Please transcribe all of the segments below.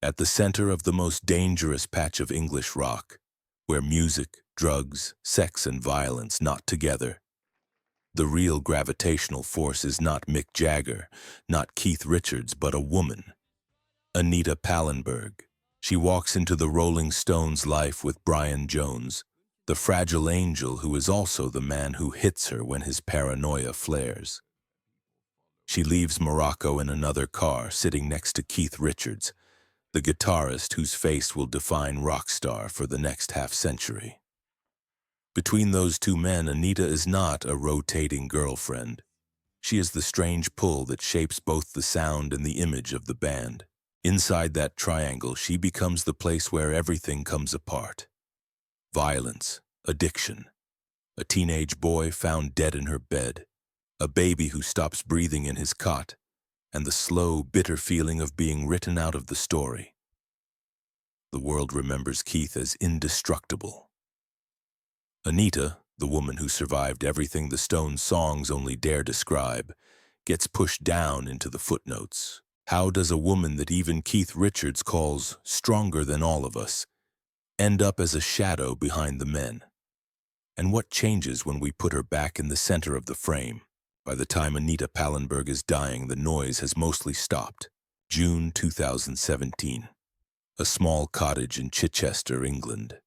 At the center of the most dangerous patch of English rock, where music, drugs, sex, and violence knot together, the real gravitational force is not Mick Jagger, not Keith Richards, but a woman, Anita Pallenberg. She walks into the Rolling Stones' life with Brian Jones, the fragile angel who is also the man who hits her when his paranoia flares. She leaves Morocco in another car, sitting next to Keith Richards, the guitarist whose face will define rock star for the next half-century. Between those two men, Anita is not a rotating girlfriend. She is the strange pull that shapes both the sound and the image of the band. Inside that triangle, she becomes the place where everything comes apart. Violence, addiction, a teenage boy found dead in her bed, a baby who stops breathing in his cot, and the slow, bitter feeling of being written out of the story. The world remembers Keith as indestructible. Anita, the woman who survived everything the Stones' songs only dare describe, gets pushed down into the footnotes. How does a woman that even Keith Richards calls stronger than all of us end up as a shadow behind the men? And what changes when we put her back in the center of the frame? By the time Anita Pallenberg is dying, the noise has mostly stopped. June 2017. A small cottage in Chichester, England.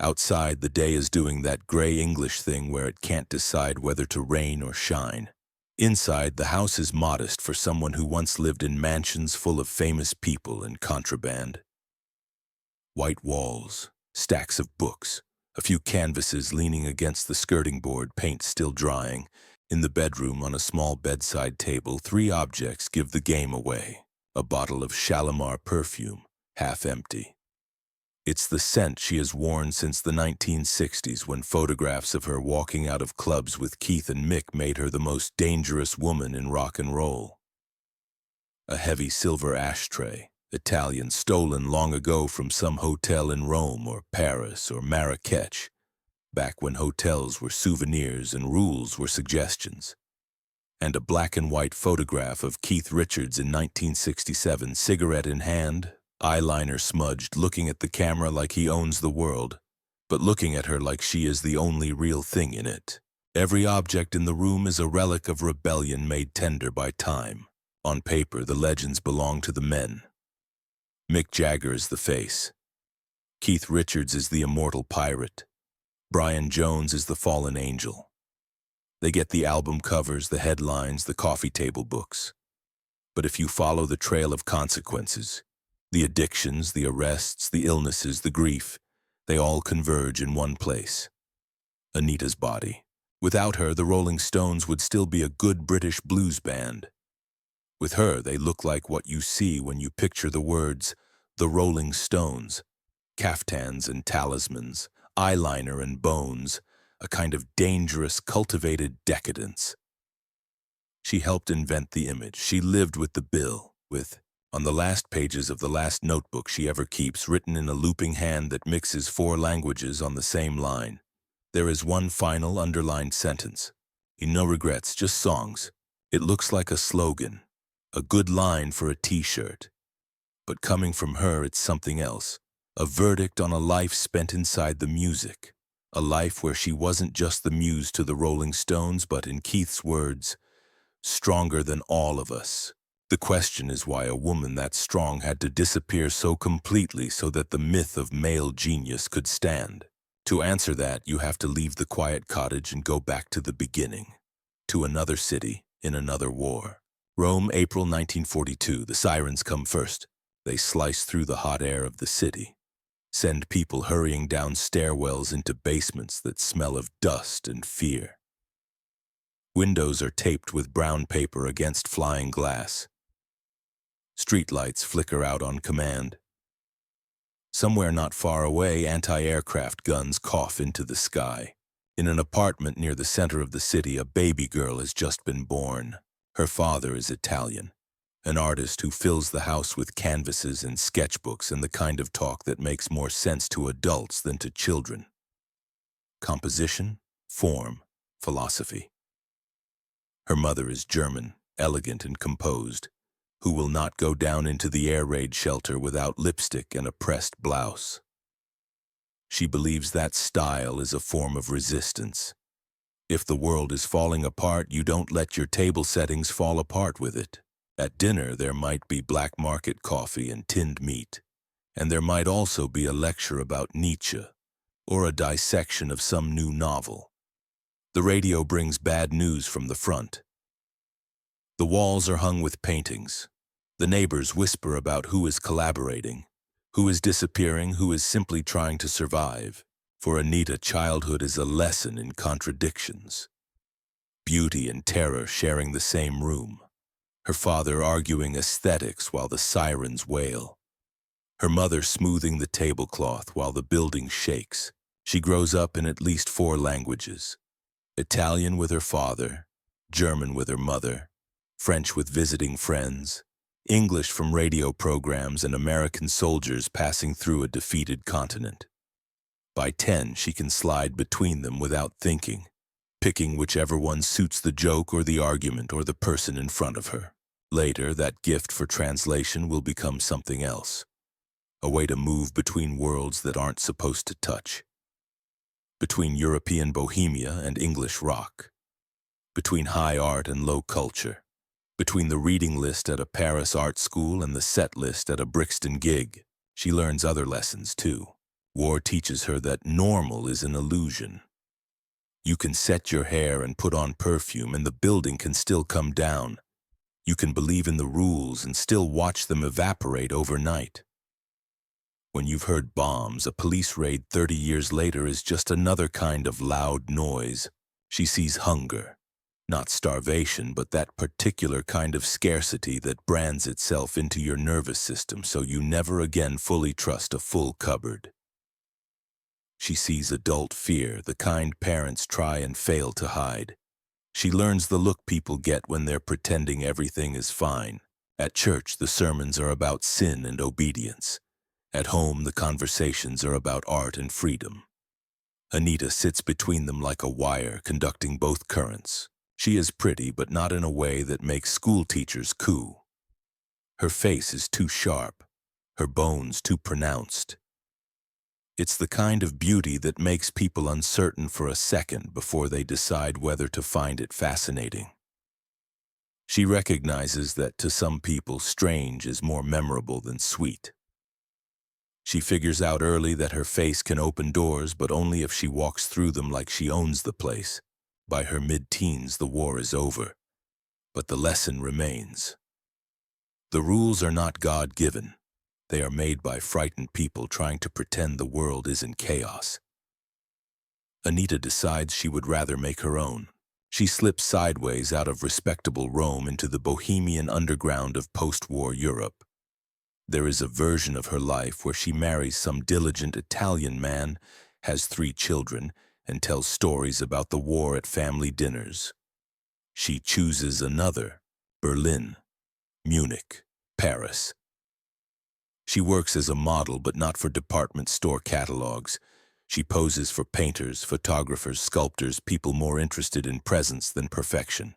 Outside, the day is doing that gray English thing where it can't decide whether to rain or shine. Inside, the house is modest for someone who once lived in mansions full of famous people and contraband. White walls, stacks of books, a few canvases leaning against the skirting board, paint still drying. In the bedroom, on a small bedside table, three objects give the game away. A bottle of Shalimar perfume, half empty. It's the scent she has worn since the 1960s, when photographs of her walking out of clubs with Keith and Mick made her the most dangerous woman in rock and roll. A heavy silver ashtray, Italian, stolen long ago from some hotel in Rome or Paris or Marrakech, back when hotels were souvenirs and rules were suggestions. And a black and white photograph of Keith Richards in 1967, cigarette in hand, eyeliner smudged, looking at the camera like he owns the world, but looking at her like she is the only real thing in it. Every object in the room is a relic of rebellion made tender by time. On paper, the legends belong to the men. Mick Jagger is the face. Keith Richards is the immortal pirate. Brian Jones is the fallen angel. They get the album covers, the headlines, the coffee table books. But if you follow the trail of consequences, the addictions, the arrests, the illnesses, the grief, they all converge in one place. Anita's body. Without her, the Rolling Stones would still be a good British blues band. With her, they look like what you see when you picture the words, the Rolling Stones, caftans and talismans, eyeliner and bones, a kind of dangerous, cultivated decadence. She helped invent the image. She lived with the bill, with, on the last pages of the last notebook she ever keeps, written in a looping hand that mixes 4 languages on the same line, there is one final underlined sentence. No regrets, just songs. It looks like a slogan, a good line for a t-shirt. But coming from her, it's something else. A verdict on a life spent inside the music. A life where she wasn't just the muse to the Rolling Stones, but, in Keith's words, stronger than all of us. The question is why a woman that strong had to disappear so completely so that the myth of male genius could stand. To answer that, you have to leave the quiet cottage and go back to the beginning. To another city, in another war. Rome, April 1942. The sirens come first. They slice through the hot air of the city. Send people hurrying down stairwells into basements that smell of dust and fear. Windows are taped with brown paper against flying glass. Streetlights flicker out on command. Somewhere not far away, anti-aircraft guns cough into the sky. In an apartment near the center of the city, a baby girl has just been born. Her father is Italian, an artist who fills the house with canvases and sketchbooks and the kind of talk that makes more sense to adults than to children. Composition, form, philosophy. Her mother is German, elegant and composed. who will not go down into the air raid shelter without lipstick and a pressed blouse. She believes that style is a form of resistance. If the world is falling apart, you don't let your table settings fall apart with it. At dinner, there might be black market coffee and tinned meat, and there might also be a lecture about Nietzsche or a dissection of some new novel. The radio brings bad news from the front. The walls are hung with paintings. The neighbors whisper about who is collaborating, who is disappearing, who is simply trying to survive. For Anita, childhood is a lesson in contradictions. Beauty and terror sharing the same room. Her father arguing aesthetics while the sirens wail. Her mother smoothing the tablecloth while the building shakes. She grows up in at least 4 languages. Italian with her father, German with her mother, French with visiting friends, English from radio programs and American soldiers passing through a defeated continent. By 10, she can slide between them without thinking, picking whichever one suits the joke or the argument or the person in front of her. Later, that gift for translation will become something else, a way to move between worlds that aren't supposed to touch. Between European Bohemia and English rock. Between high art and low culture. Between the reading list at a Paris art school and the set list at a Brixton gig. She learns other lessons too. War teaches her that normal is an illusion. You can set your hair and put on perfume and the building can still come down. You can believe in the rules and still watch them evaporate overnight. When you've heard bombs, a police raid 30 years later is just another kind of loud noise. She sees hunger, not starvation, but that particular kind of scarcity that brands itself into your nervous system so you never again fully trust a full cupboard. She sees adult fear, the kind parents try and fail to hide. She learns the look people get when they're pretending everything is fine. At church, the sermons are about sin and obedience. At home, the conversations are about art and freedom. Anita sits between them like a wire, conducting both currents. She is pretty, but not in a way that makes school teachers coo. Her face is too sharp, her bones too pronounced. It's the kind of beauty that makes people uncertain for a second before they decide whether to find it fascinating. She recognizes that to some people, strange is more memorable than sweet. She figures out early that her face can open doors, but only if she walks through them like she owns the place. By her mid-teens, the war is over, but the lesson remains. The rules are not God-given. They are made by frightened people trying to pretend the world isn't chaos. Anita decides she would rather make her own. She slips sideways out of respectable Rome into the Bohemian underground of post-war Europe. There is a version of her life where she marries some diligent Italian man, has 3 children, and tells stories about the war at family dinners. She chooses another, Berlin, Munich, Paris. She works as a model, but not for department store catalogs. She poses for painters, photographers, sculptors, people more interested in presence than perfection.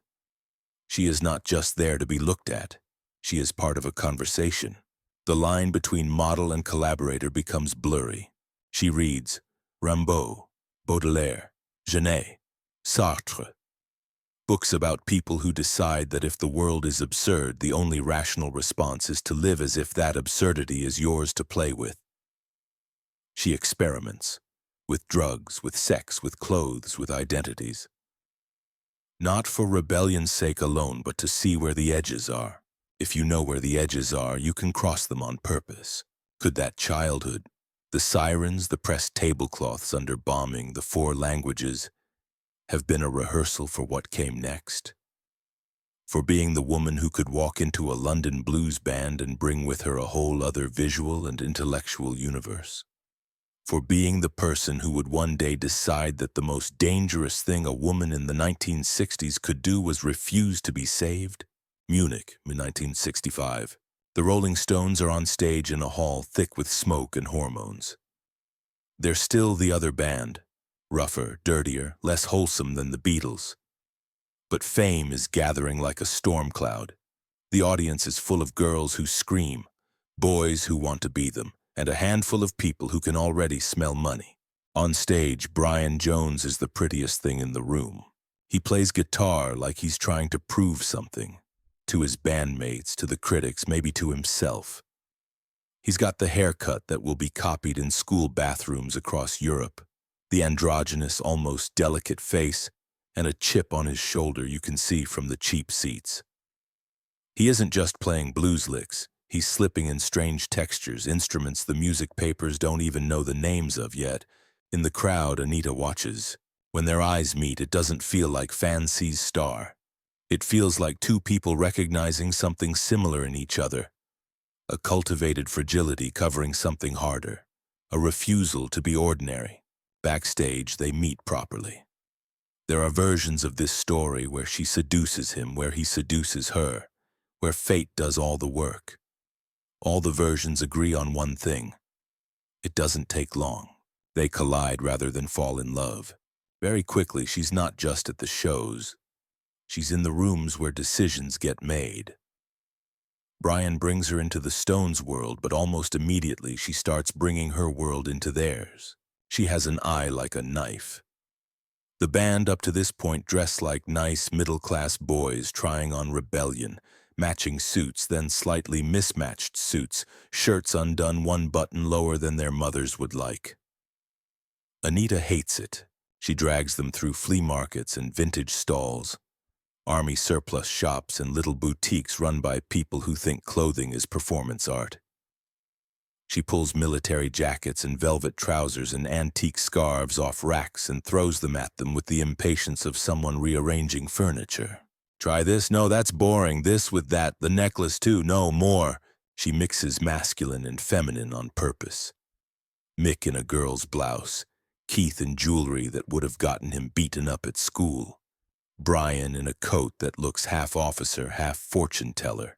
She is not just there to be looked at. She is part of a conversation. The line between model and collaborator becomes blurry. She reads Rimbaud, Baudelaire, Genet, Sartre. Books about people who decide that if the world is absurd, the only rational response is to live as if that absurdity is yours to play with. She experiments with drugs, with sex, with clothes, with identities. Not for rebellion's sake alone, but to see where the edges are. If you know where the edges are, you can cross them on purpose. Could that childhood, the sirens, the pressed tablecloths under bombing, the 4 languages, have been a rehearsal for what came next? For being the woman who could walk into a London blues band and bring with her a whole other visual and intellectual universe? For being the person who would one day decide that the most dangerous thing a woman in the 1960s could do was refuse to be saved? Munich, 1965. The Rolling Stones are on stage in a hall thick with smoke and hormones. They're still the other band, rougher, dirtier, less wholesome than the Beatles. But fame is gathering like a storm cloud. The audience is full of girls who scream, boys who want to be them, and a handful of people who can already smell money. On stage, Brian Jones is the prettiest thing in the room. He plays guitar like he's trying to prove something. To his bandmates, to the critics, maybe to himself. He's got the haircut that will be copied in school bathrooms across Europe, the androgynous, almost delicate face, and a chip on his shoulder you can see from the cheap seats. He isn't just playing blues licks. He's slipping in strange textures, instruments the music papers don't even know the names of yet. In the crowd, Anita watches. When their eyes meet, it doesn't feel like fan sees star. It feels like two people recognizing something similar in each other. A cultivated fragility covering something harder. A refusal to be ordinary. Backstage, they meet properly. There are versions of this story where she seduces him, where he seduces her, where fate does all the work. All the versions agree on one thing. It doesn't take long. They collide rather than fall in love. Very quickly, she's not just at the shows. She's in the rooms where decisions get made. Brian brings her into the Stones' world, but almost immediately she starts bringing her world into theirs. She has an eye like a knife. The band up to this point dress like nice middle-class boys trying on rebellion, matching suits, then slightly mismatched suits, shirts undone one button lower than their mothers would like. Anita hates it. She drags them through flea markets and vintage stalls, army surplus shops and little boutiques run by people who think clothing is performance art. She pulls military jackets and velvet trousers and antique scarves off racks and throws them at them with the impatience of someone rearranging furniture. Try this? No, that's boring. This with that. The necklace too. No, more. She mixes masculine and feminine on purpose. Mick in a girl's blouse. Keith in jewelry that would have gotten him beaten up at school. Brian in a coat that looks half officer, half fortune teller.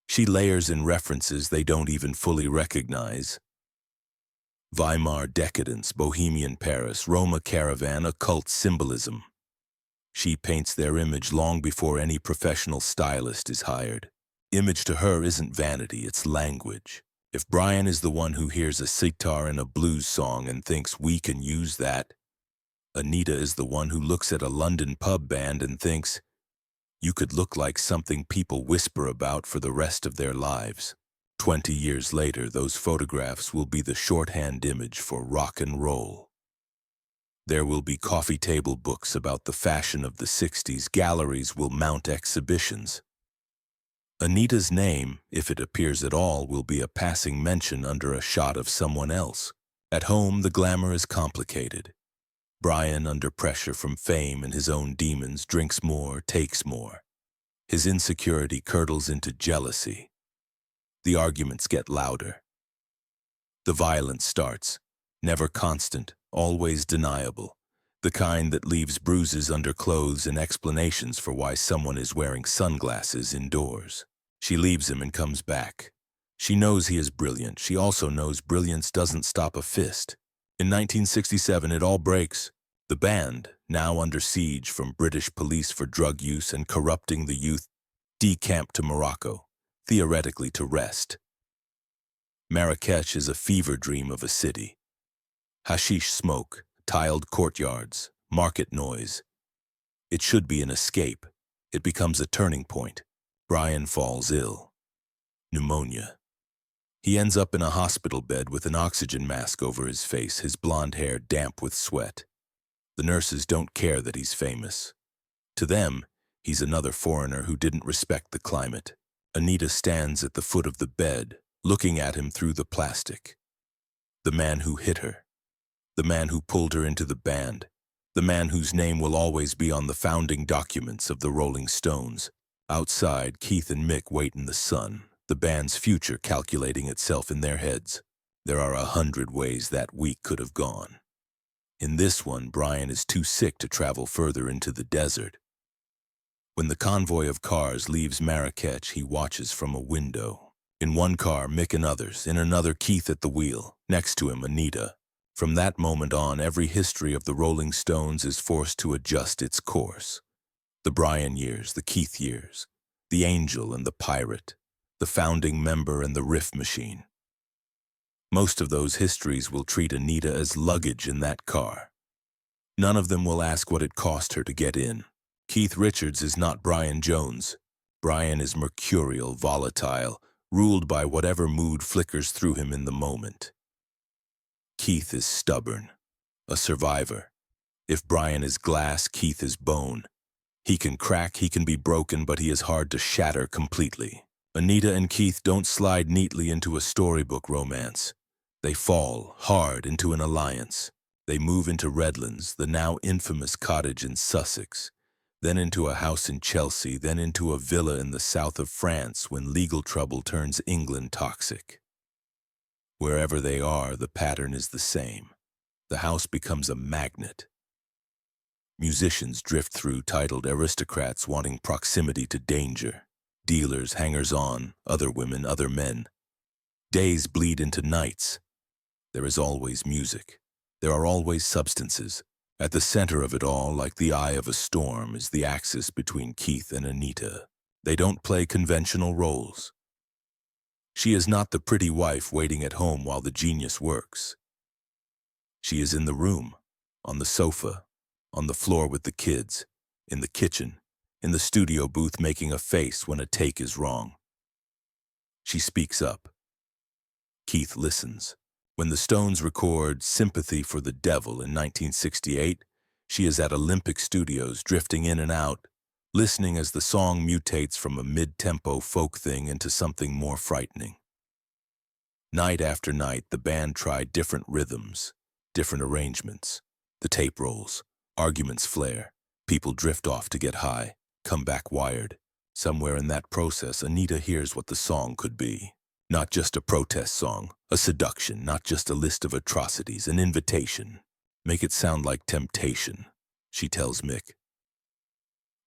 She layers in references they don't even fully recognize. Weimar decadence, Bohemian Paris, Roma caravan, occult symbolism. She paints their image long before any professional stylist is hired. Image to her isn't vanity, it's language. If Brian is the one who hears a sitar in a blues song and thinks we can use that, Anita is the one who looks at a London pub band and thinks, you could look like something people whisper about for the rest of their lives. 20 years later, those photographs will be the shorthand image for rock and roll. There will be coffee table books about the fashion of the 60s. Galleries will mount exhibitions. Anita's name, if it appears at all, will be a passing mention under a shot of someone else. At home, the glamour is complicated. Brian, under pressure from fame and his own demons, drinks more, takes more. His insecurity curdles into jealousy. The arguments get louder. The violence starts, never constant, always deniable, the kind that leaves bruises under clothes and explanations for why someone is wearing sunglasses indoors. She leaves him and comes back. She knows he is brilliant. She also knows brilliance doesn't stop a fist. In 1967, it all breaks. The band, now under siege from British police for drug use and corrupting the youth, decamp to Morocco, theoretically to rest. Marrakech is a fever dream of a city. Hashish smoke, tiled courtyards, market noise. It should be an escape. It becomes a turning point. Brian falls ill. Pneumonia. He ends up in a hospital bed with an oxygen mask over his face, his blonde hair damp with sweat. The nurses don't care that he's famous. To them, he's another foreigner who didn't respect the climate. Anita stands at the foot of the bed, looking at him through the plastic. The man who hit her. The man who pulled her into the band. The man whose name will always be on the founding documents of the Rolling Stones. Outside, Keith and Mick wait in the sun, the band's future calculating itself in their heads. There are 100 ways that week could have gone. In this one, Brian is too sick to travel further into the desert. When the convoy of cars leaves Marrakech, he watches from a window. In one car, Mick and others. In another, Keith at the wheel. Next to him, Anita. From that moment on, every history of the Rolling Stones is forced to adjust its course. The Brian years, the Keith years. the angel and the pirate, the founding member and the riff machine. Most of those histories will treat Anita as luggage in that car. None of them will ask what it cost her to get in. Keith Richards is not Brian Jones. Brian is mercurial, volatile, ruled by whatever mood flickers through him in the moment. Keith is stubborn, a survivor. If Brian is glass, Keith is bone. He can crack, he can be broken, but he is hard to shatter completely. Anita and Keith don't slide neatly into a storybook romance. They fall hard into an alliance. They move into Redlands, the now infamous cottage in Sussex, then into a house in Chelsea, then into a villa in the south of France when legal trouble turns England toxic. Wherever they are, the pattern is the same. The house becomes a magnet. Musicians drift through, titled aristocrats wanting proximity to danger. Dealers, hangers-on, other women, other men. Days bleed into nights. There is always music. There are always substances. At the center of it all, like the eye of a storm, is the axis between Keith and Anita. They don't play conventional roles. She is not the pretty wife waiting at home while the genius works. She is in the room, on the sofa, on the floor with the kids, in the kitchen, in the studio booth making a face when a take is wrong. She speaks up. Keith listens. When the Stones record Sympathy for the Devil in 1968, she is at Olympic Studios, drifting in and out, listening as the song mutates from a mid-tempo folk thing into something more frightening. Night after night, the band tried different rhythms, different arrangements. The tape rolls, arguments flare, people drift off to get high, come back wired. Somewhere in that process, Anita hears what the song could be. Not just a protest song, a seduction, not just a list of atrocities, an invitation. Make it sound like temptation, she tells Mick.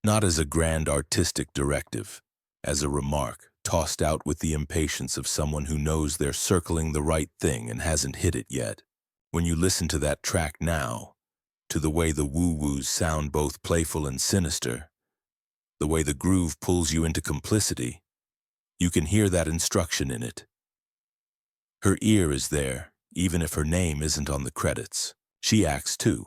Not as a grand artistic directive, as a remark, tossed out with the impatience of someone who knows they're circling the right thing and hasn't hit it yet. When you listen to that track now, to the way the woo-woos sound both playful and sinister, the way the groove pulls you into complicity, you can hear that instruction in it. Her ear is there, even if her name isn't on the credits. She acts too.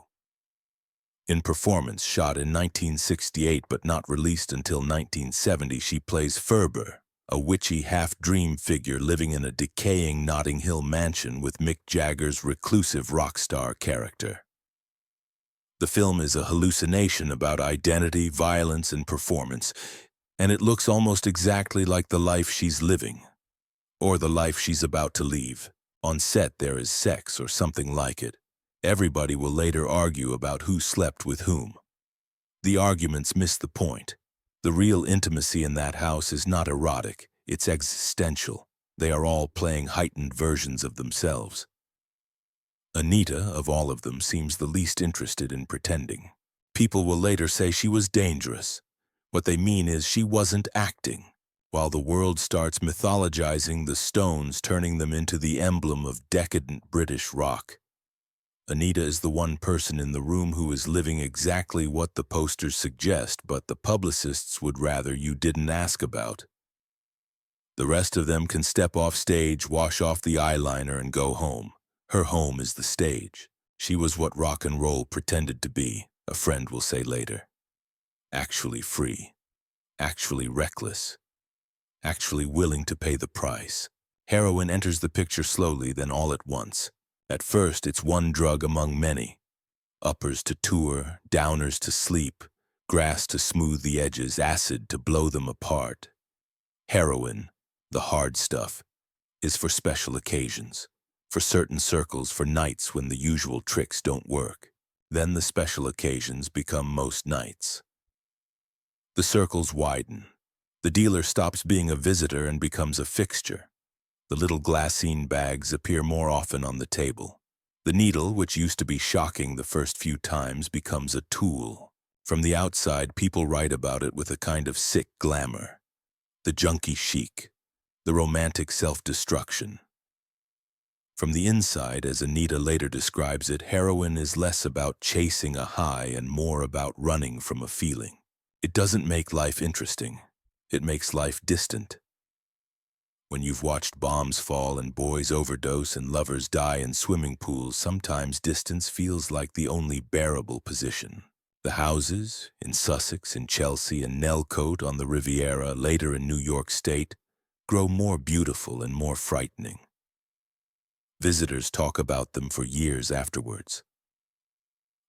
In Performance, shot in 1968 but not released until 1970, she plays Ferber, a witchy half-dream figure living in a decaying Notting Hill mansion with Mick Jagger's reclusive rock star character. The film is a hallucination about identity, violence, and performance, and it looks almost exactly like the life she's living, or the life she's about to leave. On set there is sex or something like it. Everybody will later argue about who slept with whom. The arguments miss the point. The real intimacy in that house is not erotic, it's existential. They are all playing heightened versions of themselves. Anita, of all of them, seems the least interested in pretending. People will later say she was dangerous. What they mean is she wasn't acting, while the world starts mythologizing the Stones, turning them into the emblem of decadent British rock. Anita is the one person in the room who is living exactly what the posters suggest, but the publicists would rather you didn't ask about. The rest of them can step off stage, wash off the eyeliner, and go home. Her home is the stage. She was what rock and roll pretended to be, a friend will say later. Actually free, actually reckless, actually willing to pay the price. Heroin enters the picture slowly, then all at once. At first, it's one drug among many. Uppers to tour, downers to sleep, grass to smooth the edges, acid to blow them apart. Heroin, the hard stuff, is for special occasions, for certain circles, for nights when the usual tricks don't work. Then the special occasions become most nights. The circles widen. The dealer stops being a visitor and becomes a fixture. The little glassine bags appear more often on the table. The needle, which used to be shocking the first few times, becomes a tool. From the outside, people write about it with a kind of sick glamour. The junkie chic, the romantic self-destruction. From the inside, as Anita later describes it, heroin is less about chasing a high and more about running from a feeling. It doesn't make life interesting. It makes life distant. When you've watched bombs fall and boys overdose and lovers die in swimming pools, sometimes distance feels like the only bearable position. The houses, in Sussex, in Chelsea, and Nelcote on the Riviera, later in New York State, grow more beautiful and more frightening. Visitors talk about them for years afterwards.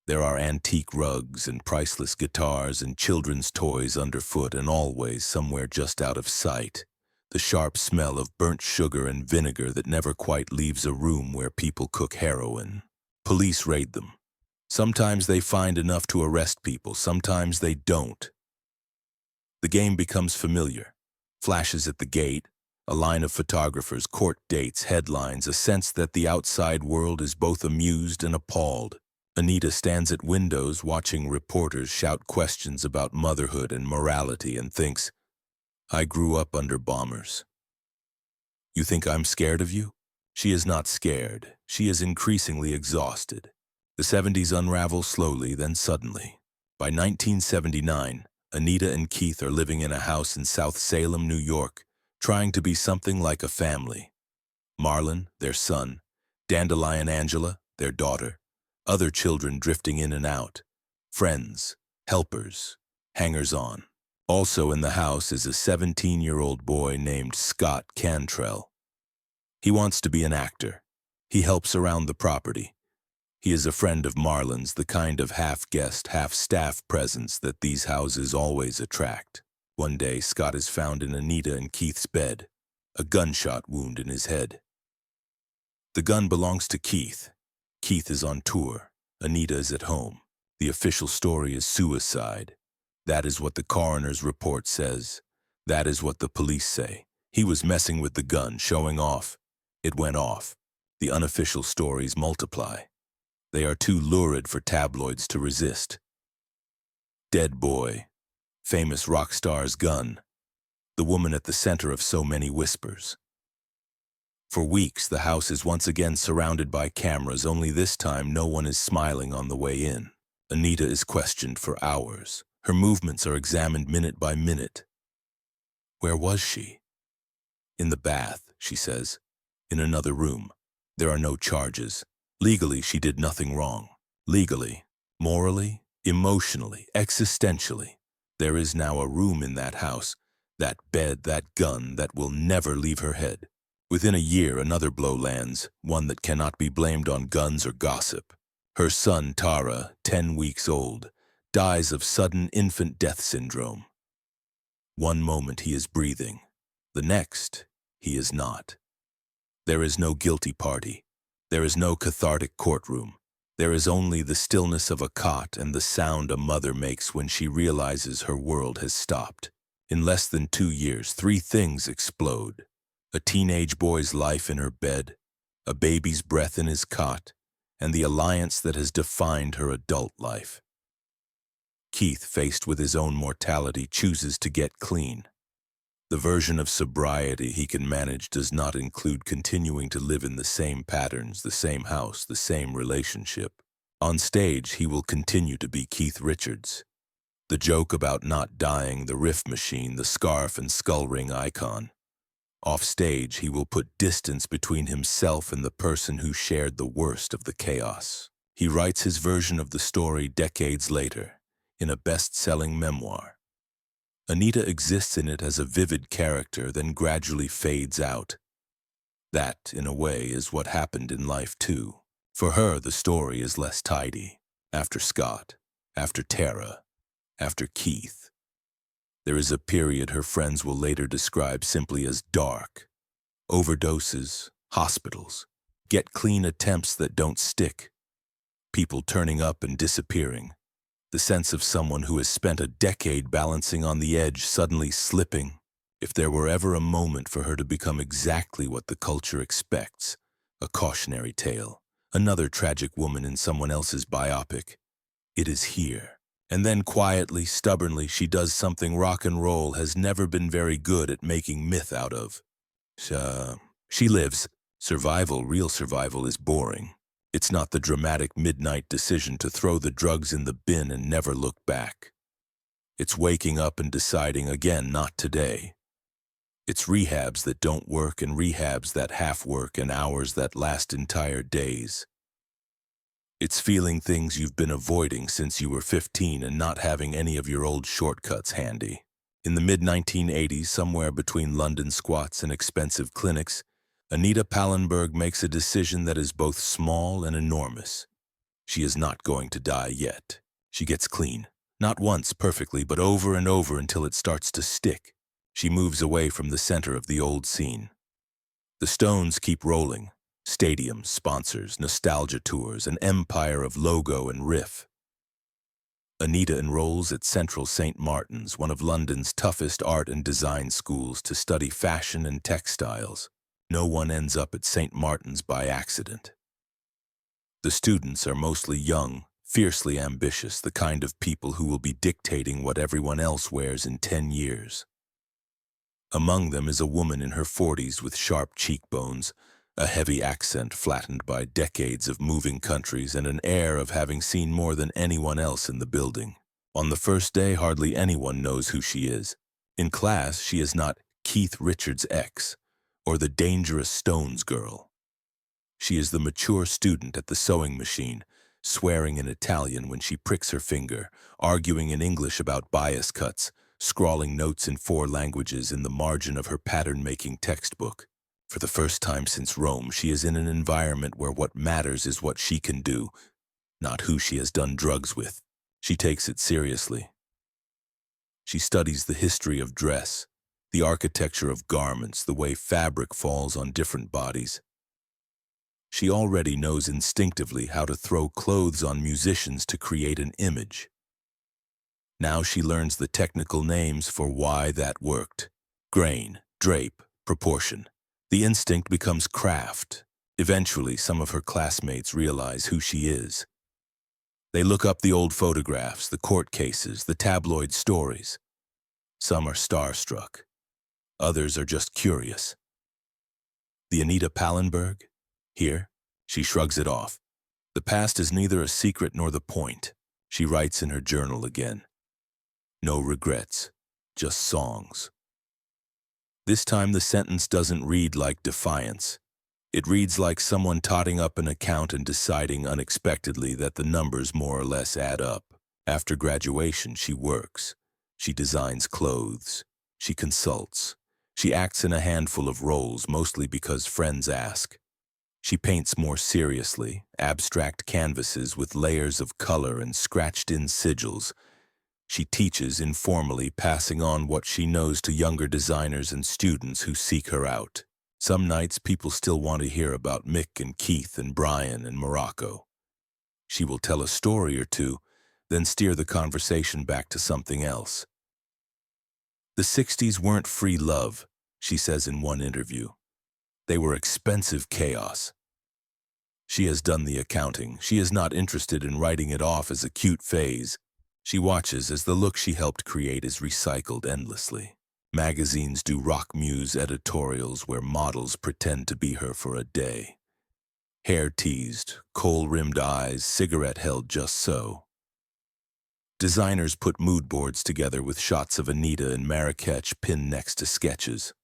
There are antique rugs and priceless guitars and children's toys underfoot, and always, somewhere just out of sight, the sharp smell of burnt sugar and vinegar that never quite leaves a room where people cook heroin. Police raid them. Sometimes they find enough to arrest people, sometimes they don't. The game becomes familiar. Flashes at the gate, a line of photographers, court dates, headlines, a sense that the outside world is both amused and appalled. Anita stands at windows watching reporters shout questions about motherhood and morality and thinks, I grew up under bombers. You think I'm scared of you? She is not scared. She is increasingly exhausted. The 70s unravel slowly, then suddenly. By 1979, Anita and Keith are living in a house in South Salem, New York, trying to be something like a family. Marlon, their son, Dandelion Angela, their daughter, other children drifting in and out, friends, helpers, hangers-on. Also in the house is a 17-year-old boy named Scott Cantrell. He wants to be an actor. He helps around the property. He is a friend of Marlon's, the kind of half-guest, half-staff presence that these houses always attract. One day, Scott is found in Anita and Keith's bed, a gunshot wound in his head. The gun belongs to Keith. Keith is on tour. Anita is at home. The official story is suicide. That is what the coroner's report says. That is what the police say. He was messing with the gun, showing off. It went off. The unofficial stories multiply. They are too lurid for tabloids to resist. Dead boy. Famous rock star's gun. The woman at the center of so many whispers. For weeks, the house is once again surrounded by cameras, only this time no one is smiling on the way in. Anita is questioned for hours. Her movements are examined minute by minute. Where was she? In the bath, she says. In another room. There are no charges. Legally, she did nothing wrong. Legally, morally, emotionally, existentially. There is now a room in that house, that bed, that gun that will never leave her head. Within a year, another blow lands, one that cannot be blamed on guns or gossip. Her son, Tara, 10 weeks old, dies of sudden infant death syndrome. One moment he is breathing. The next, he is not. There is no guilty party. There is no cathartic courtroom. There is only the stillness of a cot and the sound a mother makes when she realizes her world has stopped. In less than 2 years, 3 things explode. A teenage boy's life in her bed, a baby's breath in his cot, and the alliance that has defined her adult life. Keith, faced with his own mortality, chooses to get clean. The version of sobriety he can manage does not include continuing to live in the same patterns, the same house, the same relationship. On stage, he will continue to be Keith Richards. The joke about not dying, the riff machine, the scarf and skull ring icon. Off stage, he will put distance between himself and the person who shared the worst of the chaos. He writes his version of the story decades later, in a best-selling memoir. Anita exists in it as a vivid character, then gradually fades out. That, in a way, is what happened in life too. For her, the story is less tidy. After Scott, after Tara, after Keith. There is a period her friends will later describe simply as dark. Overdoses, hospitals, get clean attempts that don't stick. People turning up and disappearing. The sense of someone who has spent a decade balancing on the edge suddenly slipping. If there were ever a moment for her to become exactly what the culture expects, a cautionary tale, another tragic woman in someone else's biopic, it is here. And then quietly, stubbornly, she does something rock and roll has never been very good at making myth out of. She lives. Survival, real survival, is boring. It's not the dramatic midnight decision to throw the drugs in the bin and never look back. It's waking up and deciding again, not today. It's rehabs that don't work and rehabs that half work and hours that last entire days. It's feeling things you've been avoiding since you were 15 and not having any of your old shortcuts handy. In the mid-1980s, somewhere between London squats and expensive clinics, Anita Pallenberg makes a decision that is both small and enormous. She is not going to die yet. She gets clean. Not once perfectly, but over and over until it starts to stick. She moves away from the center of the old scene. The stones keep rolling. Stadiums, sponsors, nostalgia tours, an empire of logo and riff. Anita enrolls at Central St. Martin's, one of London's toughest art and design schools, to study fashion and textiles. No one ends up at St. Martin's by accident. The students are mostly young, fiercely ambitious, the kind of people who will be dictating what everyone else wears in 10 years. Among them is a woman in her 40s with sharp cheekbones, a heavy accent flattened by decades of moving countries, and an air of having seen more than anyone else in the building. On the first day, hardly anyone knows who she is. In class, she is not Keith Richards' ex, or the dangerous Stones girl. She is the mature student at the sewing machine, swearing in Italian when she pricks her finger, arguing in English about bias cuts, scrawling notes in 4 languages in the margin of her pattern-making textbook. For the first time since Rome, she is in an environment where what matters is what she can do, not who she has done drugs with. She takes it seriously. She studies the history of dress, the architecture of garments, the way fabric falls on different bodies. She already knows instinctively how to throw clothes on musicians to create an image. Now she learns the technical names for why that worked. Grain, drape, proportion. The instinct becomes craft. Eventually, some of her classmates realize who she is. They look up the old photographs, the court cases, the tabloid stories. Some are starstruck. Others are just curious. The Anita Pallenberg? Here, she shrugs it off. The past is neither a secret nor the point. She writes in her journal again. No regrets, just songs. This time the sentence doesn't read like defiance. It reads like someone totting up an account and deciding unexpectedly that the numbers more or less add up. After graduation, she works. She designs clothes. She consults. She acts in a handful of roles, mostly because friends ask. She paints more seriously, abstract canvases with layers of color and scratched-in sigils. She teaches informally, passing on what she knows to younger designers and students who seek her out. Some nights people still want to hear about Mick and Keith and Brian and Morocco. She will tell a story or two, then steer the conversation back to something else. The 60s weren't free love, she says in one interview. They were expensive chaos. She has done the accounting. She is not interested in writing it off as a cute phase. She watches as the look she helped create is recycled endlessly. Magazines do rock Muse editorials where models pretend to be her for a day. Hair teased, kohl-rimmed eyes, cigarette held just so. Designers put mood boards together with shots of Anita in Marrakech pinned next to sketches.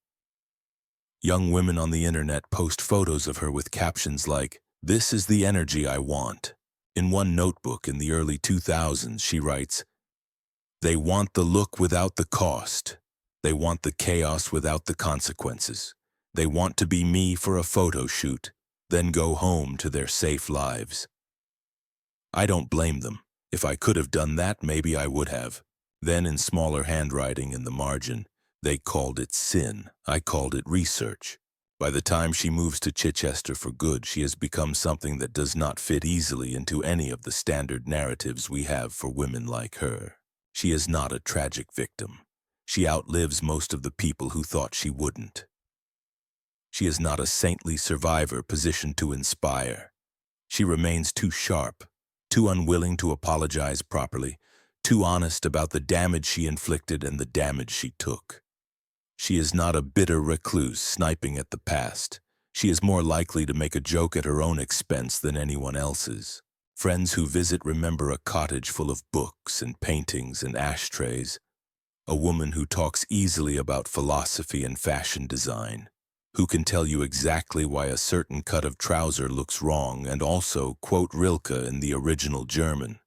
Young women on the internet post photos of her with captions like, "This is the energy I want." In one notebook in the early 2000s, she writes, "They want the look without the cost. They want the chaos without the consequences. They want to be me for a photo shoot, then go home to their safe lives." I don't blame them. If I could have done that, maybe I would have. Then in smaller handwriting in the margin, they called it sin. I called it research. By the time she moves to Chichester for good, she has become something that does not fit easily into any of the standard narratives we have for women like her. She is not a tragic victim. She outlives most of the people who thought she wouldn't. She is not a saintly survivor positioned to inspire. She remains too sharp, too unwilling to apologize properly, too honest about the damage she inflicted and the damage she took. She is not a bitter recluse sniping at the past. She is more likely to make a joke at her own expense than anyone else's. Friends who visit remember a cottage full of books and paintings and ashtrays, a woman who talks easily about philosophy and fashion design, who can tell you exactly why a certain cut of trouser looks wrong and also quote Rilke in the original German.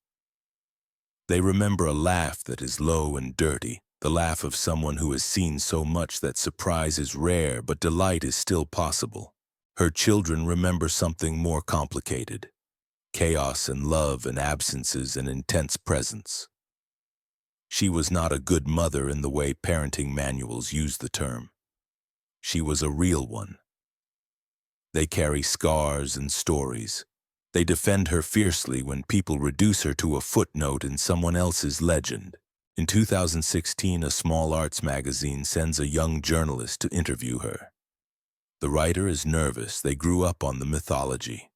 They remember a laugh that is low and dirty, the laugh of someone who has seen so much that surprise is rare but delight is still possible. Her children remember something more complicated: chaos and love and absences and intense presence. She was not a good mother in the way parenting manuals use the term. She was a real one. They carry scars and stories. They defend her fiercely when people reduce her to a footnote in someone else's legend. In 2016, a small arts magazine sends a young journalist to interview her. The writer is nervous. They grew up on the mythology.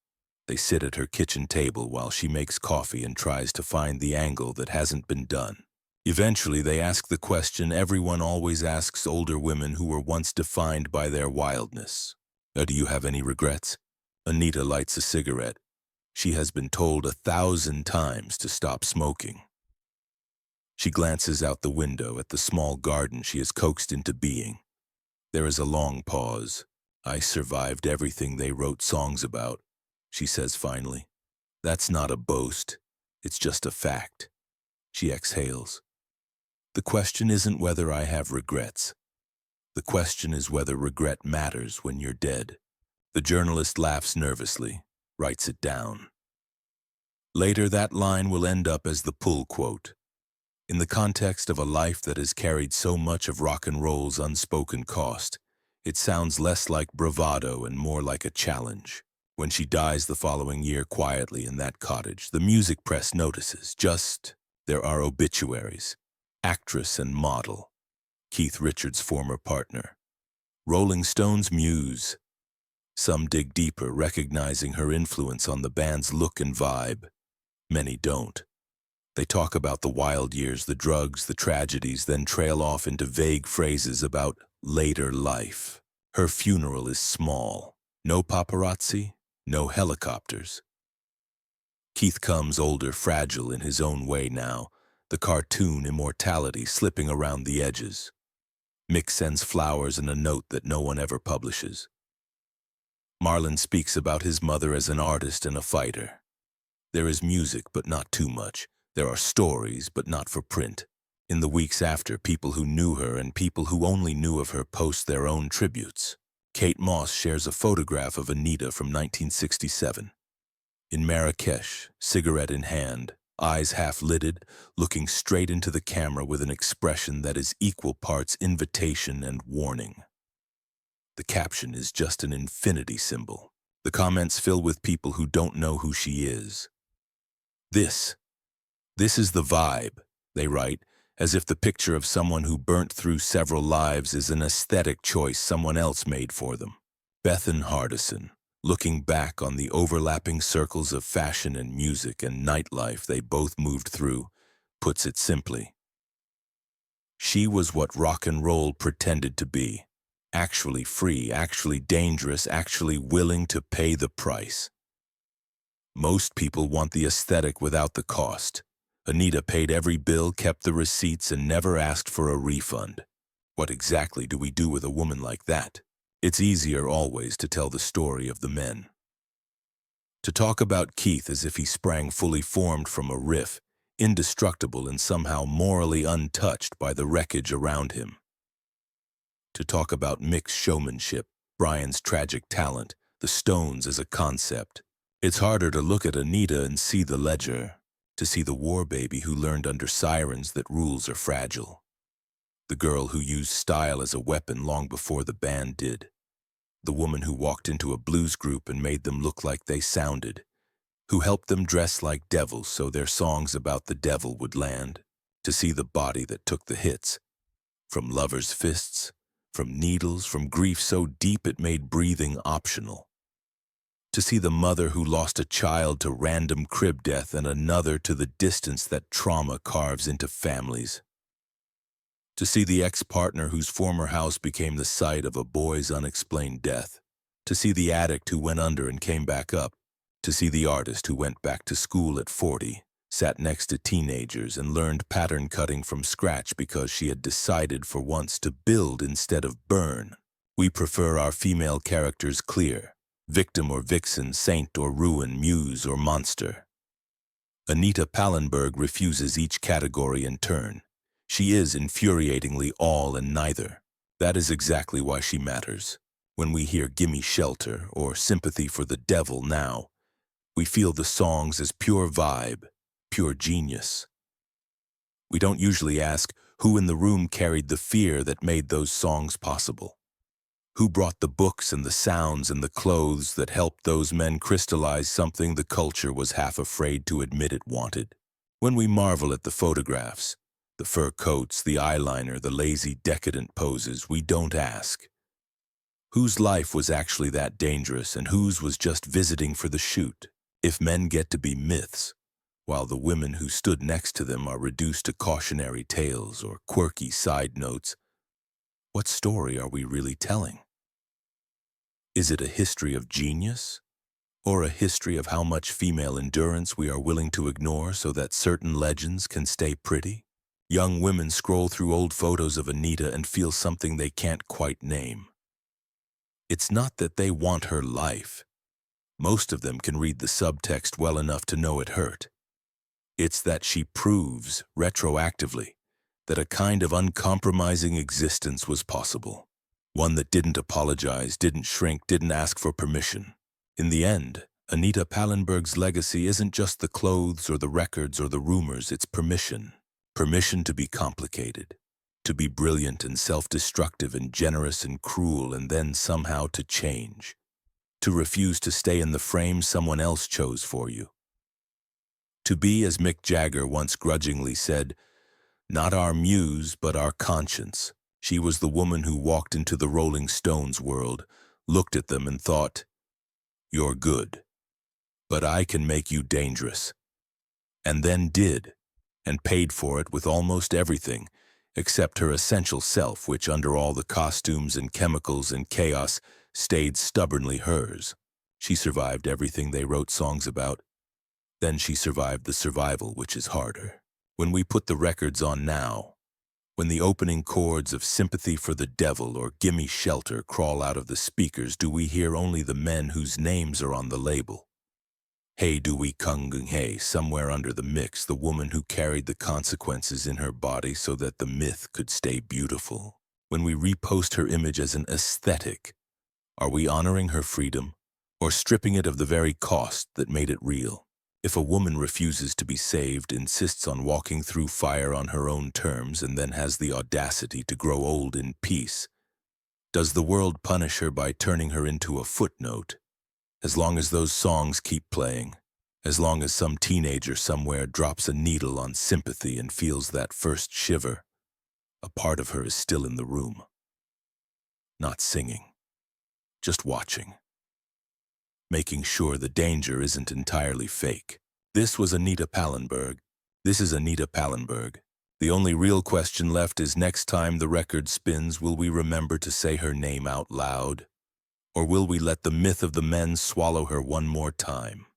They sit at her kitchen table while she makes coffee and tries to find the angle that hasn't been done. Eventually, they ask the question everyone always asks older women who were once defined by their wildness. Do you have any regrets? Anita lights a cigarette. She has been told 1,000 times to stop smoking. She glances out the window at the small garden she has coaxed into being. There is a long pause. I survived everything they wrote songs about, she says finally. That's not a boast. It's just a fact. She exhales. The question isn't whether I have regrets. The question is whether regret matters when you're dead. The journalist laughs nervously, writes it down. Later, that line will end up as the pull quote. In the context of a life that has carried so much of rock and roll's unspoken cost, it sounds less like bravado and more like a challenge. When she dies the following year quietly in that cottage, the music press notices. There are obituaries. Actress and model. Keith Richards' former partner. Rolling Stones' Muse. Some dig deeper, recognizing her influence on the band's look and vibe. Many don't. They talk about the wild years, the drugs, the tragedies, then trail off into vague phrases about later life. Her funeral is small. No paparazzi, no helicopters. Keith comes older, fragile in his own way now, the cartoon immortality slipping around the edges. Mick sends flowers and a note that no one ever publishes. Marlon speaks about his mother as an artist and a fighter. There is music, but not too much. There are stories, but not for print. In the weeks after, people who knew her and people who only knew of her post their own tributes. Kate Moss shares a photograph of Anita from 1967. In Marrakesh, cigarette in hand, eyes half-lidded, looking straight into the camera with an expression that is equal parts invitation and warning. The caption is just an infinity symbol. The comments fill with people who don't know who she is. This is the vibe, they write, as if the picture of someone who burnt through several lives is an aesthetic choice someone else made for them. Bethan Hardison, looking back on the overlapping circles of fashion and music and nightlife they both moved through, puts it simply. She was what rock and roll pretended to be. Actually free, actually dangerous, actually willing to pay the price. Most people want the aesthetic without the cost. Anita paid every bill, kept the receipts, and never asked for a refund. What exactly do we do with a woman like that? It's easier always to tell the story of the men. To talk about Keith as if he sprang fully formed from a riff, indestructible and somehow morally untouched by the wreckage around him. To talk about Mick's showmanship, Brian's tragic talent, the Stones as a concept. It's harder to look at Anita and see the ledger, to see the war baby who learned under Sirens that rules are fragile. The girl who used style as a weapon long before the band did. The woman who walked into a blues group and made them look like they sounded. Who helped them dress like devils so their songs about the devil would land. To see the body that took the hits. From lovers' fists, from needles, from grief so deep it made breathing optional. To see the mother who lost a child to random crib death and another to the distance that trauma carves into families. To see the ex-partner whose former house became the site of a boy's unexplained death. To see the addict who went under and came back up. To see the artist who went back to school at 40, sat next to teenagers and learned pattern cutting from scratch because she had decided for once to build instead of burn. We prefer our female characters clear, victim or vixen, saint or ruin, muse or monster. Anita Pallenberg refuses each category in turn. She is infuriatingly all and neither. That is exactly why she matters. When we hear Gimme Shelter or Sympathy for the Devil now, we feel the songs as pure vibe, pure genius. We don't usually ask who in the room carried the fear that made those songs possible. Who brought the books and the sounds and the clothes that helped those men crystallize something the culture was half afraid to admit it wanted? When we marvel at the photographs, the fur coats, the eyeliner, the lazy decadent poses, we don't ask whose life was actually that dangerous and whose was just visiting for the shoot. If men get to be myths, while the women who stood next to them are reduced to cautionary tales or quirky side notes, what story are we really telling? Is it a history of genius, or a history of how much female endurance we are willing to ignore so that certain legends can stay pretty? Young women scroll through old photos of Anita and feel something they can't quite name. It's not that they want her life. Most of them can read the subtext well enough to know it hurt. It's that she proves, retroactively, that a kind of uncompromising existence was possible. One that didn't apologize, didn't shrink, didn't ask for permission. In the end, Anita Pallenberg's legacy isn't just the clothes or the records or the rumors, it's permission. Permission to be complicated, to be brilliant and self-destructive and generous and cruel and then somehow to change. To refuse to stay in the frame someone else chose for you. To be, as Mick Jagger once grudgingly said, not our muse but our conscience. She was the woman who walked into the Rolling Stones world, looked at them and thought, "You're good, but I can make you dangerous." And then did, and paid for it with almost everything, except her essential self, which under all the costumes and chemicals and chaos stayed stubbornly hers. She survived everything they wrote songs about. Then she survived the survival, which is harder. When we put the records on now, when the opening chords of Sympathy for the Devil or Gimme Shelter crawl out of the speakers, do we hear only the men whose names are on the label? Hey, do we kung hey, somewhere under the mix, the woman who carried the consequences in her body so that the myth could stay beautiful? When we repost her image as an aesthetic, are we honoring her freedom or stripping it of the very cost that made it real? If a woman refuses to be saved, insists on walking through fire on her own terms, and then has the audacity to grow old in peace, does the world punish her by turning her into a footnote? As long as those songs keep playing, as long as some teenager somewhere drops a needle on Sympathy and feels that first shiver, a part of her is still in the room. Not singing, just watching. Making sure the danger isn't entirely fake. This was Anita Pallenberg. This is Anita Pallenberg. The only real question left is next time the record spins, will we remember to say her name out loud? Or will we let the myth of the men swallow her one more time?